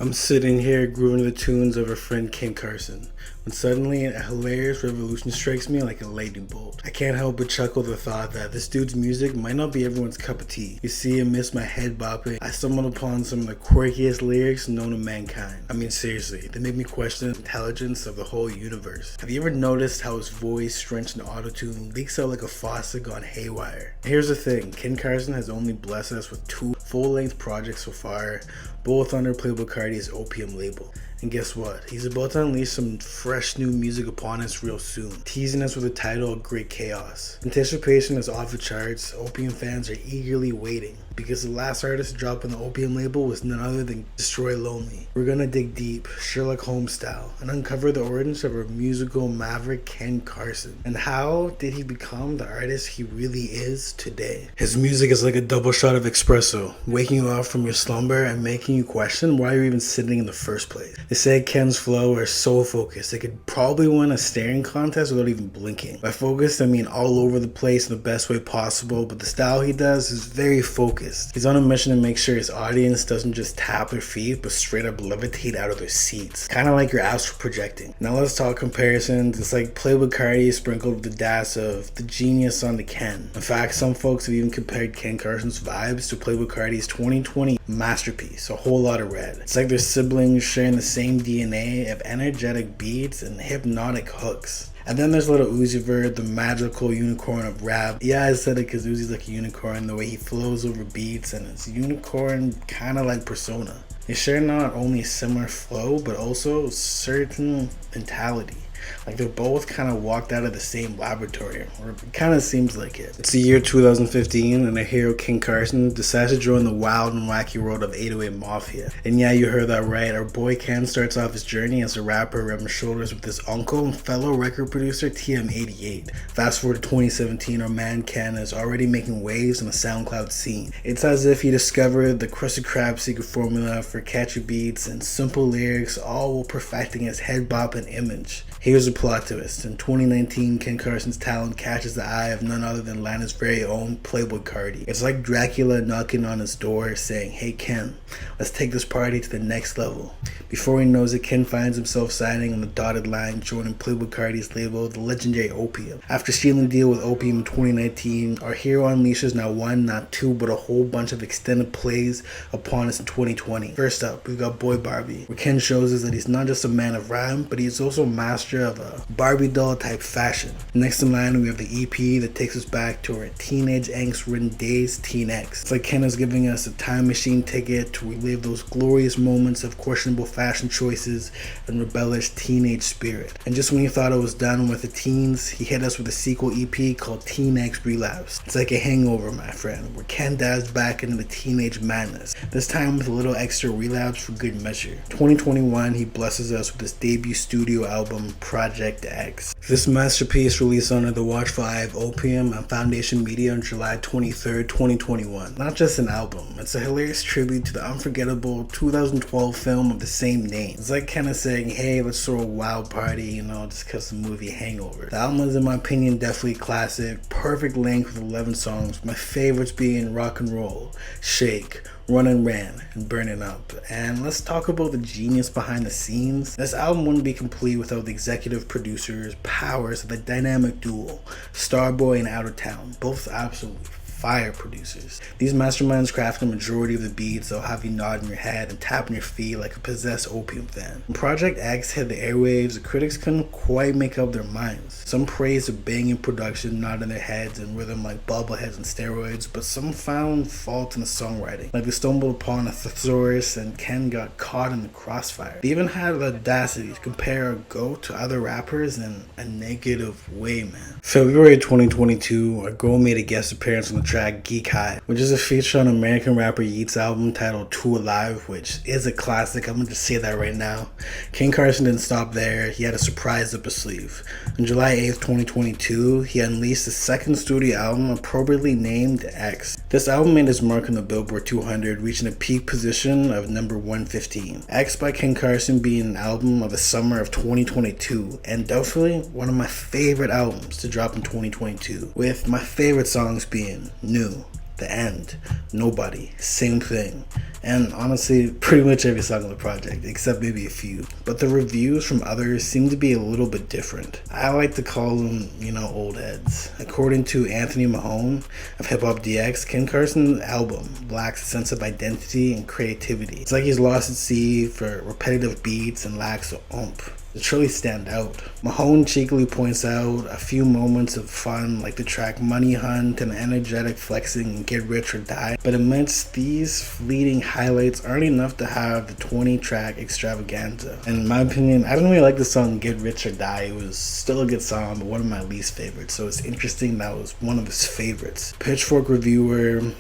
I'm sitting here grooving to the tunes of our friend Ken Carson, when suddenly a hilarious revolution strikes me like a lightning bolt. I can't help but chuckle the thought that this dude's music might not be everyone's cup of tea. You see, amidst my head bopping, I stumbled upon some of the quirkiest lyrics known to mankind. I mean, seriously, they make me question the intelligence of the whole universe. Have you ever noticed how his voice, drenched in autotune, leaks out like a faucet gone haywire? Here's the thing, Ken Carson has only blessed us with 2 full-length projects so far, both under Playboy Carti's Opium label. And guess what? He's about to unleash some fresh new music upon us real soon, teasing us with the title Great Chaos. Anticipation is off the charts. Opium fans are eagerly waiting, because the last artist to drop on the Opium label was none other than Destroy Lonely. We're gonna dig deep, Sherlock Holmes style, and uncover the origins of our musical maverick Ken Carson. And how did he become the artist he really is today? His music is like a double shot of espresso, waking you up from your slumber and making you question why you're even sitting in the first place. They say Ken's flow are so focused, they could probably win a staring contest without even blinking. By focused, I mean all over the place in the best way possible, but the style he does is very focused. He's on a mission to make sure his audience doesn't just tap their feet, but straight up levitate out of their seats. Kinda like your astral projecting. Now let's talk comparisons. It's like Playboy Carti sprinkled with the dash of the genius on the Ken. In fact, some folks have even compared Ken Carson's vibes to Playboy Carti's 2020 masterpiece, A Whole Lot of Red. It's like their siblings sharing the same DNA of energetic beats and hypnotic hooks. And then there's Little Uzi Vert, the magical unicorn of rap. Yeah, I said it because Uzi's like a unicorn, the way he flows over beats, and it's unicorn kind of like persona. They share not only a similar flow, but also certain mentality. Like they're both kind of walked out of the same laboratory, or it kind of seems like it. It's the year 2015, and our hero Ken Carson decides to join the wild and wacky world of 808 Mafia. And yeah, you heard that right, our boy Ken starts off his journey as a rapper rubbing shoulders with his uncle and fellow record producer TM88. Fast forward to 2017, our man Ken is already making waves on the SoundCloud scene. It's as if he discovered the Krusty Krab secret formula for catchy beats and simple lyrics, all while perfecting his head bop and image. Here's the plot twist. In 2019, Ken Carson's talent catches the eye of none other than Atlanta's very own Playboy Carti. It's like Dracula knocking on his door saying, "Hey Ken, let's take this party to the next level." Before he knows it, Ken finds himself signing on the dotted line, joining Playboy Carti's label, the legendary Opium. After sealing a deal with Opium in 2019, our hero unleashes not one, not two, but a whole bunch of extended plays upon us in 2020. First up, we've got Boy Barbie, where Ken shows us that he's not just a man of rhyme, but he's also a master of a Barbie doll type fashion. Next in line, we have the EP that takes us back to our teenage angst-ridden days, Teen X. It's like Ken is giving us a time machine ticket to relive those glorious moments of questionable fashion choices and rebellious teenage spirit. And just when you thought it was done with the teens, he hit us with a sequel EP called Teen X Relapse. It's like a hangover, my friend, where Ken dives back into the teenage madness, this time with a little extra relapse for good measure. 2021, he blesses us with his debut studio album, Project X. This masterpiece released under the watchful eye of Opium and Foundation Media on July 23rd, 2021. Not just an album, it's a hilarious tribute to the unforgettable 2012 film of the same name. It's like kind of saying, hey, let's throw a wild party, just because the movie Hangover. The album is, in my opinion, definitely classic, perfect length with 11 songs, my favorites being Rock and Roll, Shake, Run and Ran, and Burning Up. And let's talk about the genius behind the scenes. This album wouldn't be complete without the executive producers' powers of the dynamic duo, Starboy and Outer Town, both absolutely fire producers. These masterminds craft the majority of the beats that'll have you nodding your head and tapping your feet like a possessed Opium fan. When Project X hit the airwaves, the critics couldn't quite make up their minds. Some praised the banging production, nodding their heads and rhythm like bobbleheads on steroids, but some found fault in the songwriting. Like they stumbled upon a thesaurus and Ken got caught in the crossfire. They even had the audacity to compare a GOAT to other rappers in a negative way, man. February 2022, our girl made a guest appearance on the track Geek High, which is a feature on American rapper Yeat's album titled Two Alive, which is a classic. I'm gonna just say that right now. Ken Carson didn't stop there. He had a surprise up his sleeve. On July 8th, 2022, he unleashed his second studio album, appropriately named X. This album made his mark on the Billboard 200, reaching a peak position of number 115. X by Ken Carson being an album of the summer of 2022, and definitely one of my favorite albums to drop in 2022, with my favorite songs being New, The End, Nobody, same thing. And honestly, pretty much every song on the project, except maybe a few. But the reviews from others seem to be a little bit different. I like to call them, old heads. According to Anthony Mahone of Hip Hop DX, Ken Carson's album lacks a sense of identity and creativity. It's like he's lost at sea for repetitive beats and lacks oomph to truly stand out. Mahone cheekily points out a few moments of fun, like the track Money Hunt and energetic flexing and Get Rich or Die, but amidst these fleeting highlights aren't enough to have the 20-track extravaganza. And in my opinion, I don't really like the song Get Rich or Die. It was still a good song, but one of my least favorites, so it's interesting that was one of his favorites. Pitchfork reviewer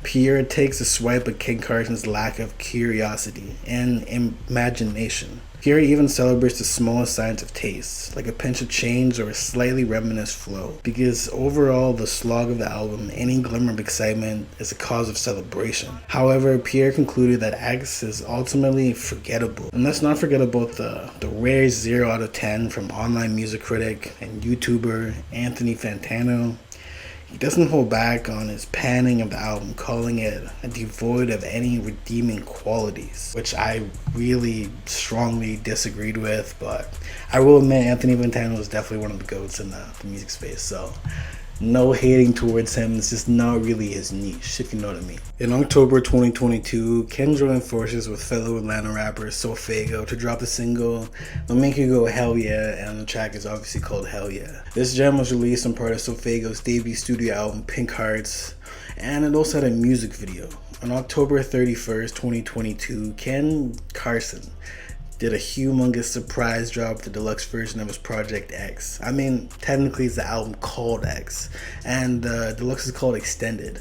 Pierre takes a swipe at Ken Carson's lack of curiosity and imagination. Pierre even celebrates the smallest signs of taste, like a pinch of change or a slightly reminiscent flow, because overall the slog of the album, any glimmer of excitement, is a cause of celebration. However, Pierre concluded that X is ultimately forgettable. And let's not forget about the rare 0 out of 10 from online music critic and YouTuber Anthony Fantano. He doesn't hold back on his panning of the album, calling it devoid of any redeeming qualities, which I really strongly disagreed with, but I will admit Anthony Fantano is definitely one of the GOATs in the music space, so no hating towards him. It's just not really his niche, if you know what I mean. In October 2022, Ken joined forces with fellow Atlanta rapper Sofago to drop the single "They'll Make You Go Hell Yeah," and the track is obviously called Hell Yeah. This gem was released on part of Sofago's debut studio album Pink Hearts, and it also had a music video. On October 31st, 2022, Ken Carson did a humongous surprise drop with the deluxe version of his Project X. I mean, technically it's the album called X, and the deluxe is called Extended.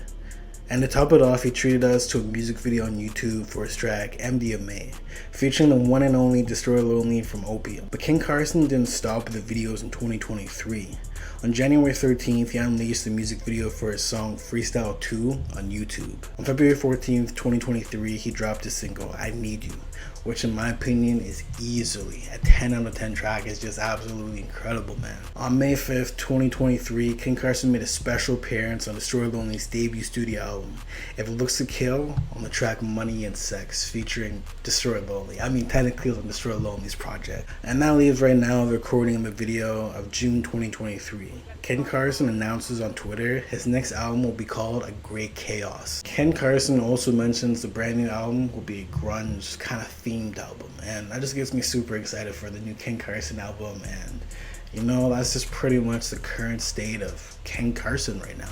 And to top it off, he treated us to a music video on YouTube for his track MDMA, featuring the one and only Destroy Lonely from Opium. But Ken Carson didn't stop with the videos in 2023. On January 13th, he unleashed the music video for his song Freestyle 2 on YouTube. On February 14th, 2023, he dropped his single I Need You, which in my opinion is easily a 10 out of 10 track. It's just absolutely incredible, man. On May 5th, 2023, Ken Carson made a special appearance on Destroy Lonely's debut studio album, If It Looks to Kill, on the track Money and Sex, featuring Destroy Lonely. I mean, technically it's on Destroy Lonely's project. And that leaves right now the recording of the video of June 2023. Ken Carson announces on Twitter his next album will be called A Great Chaos. Ken Carson also mentions the brand new album will be a grunge kind of themed album, and that just gets me super excited for the new Ken Carson album. And that's just pretty much the current state of Ken Carson right now.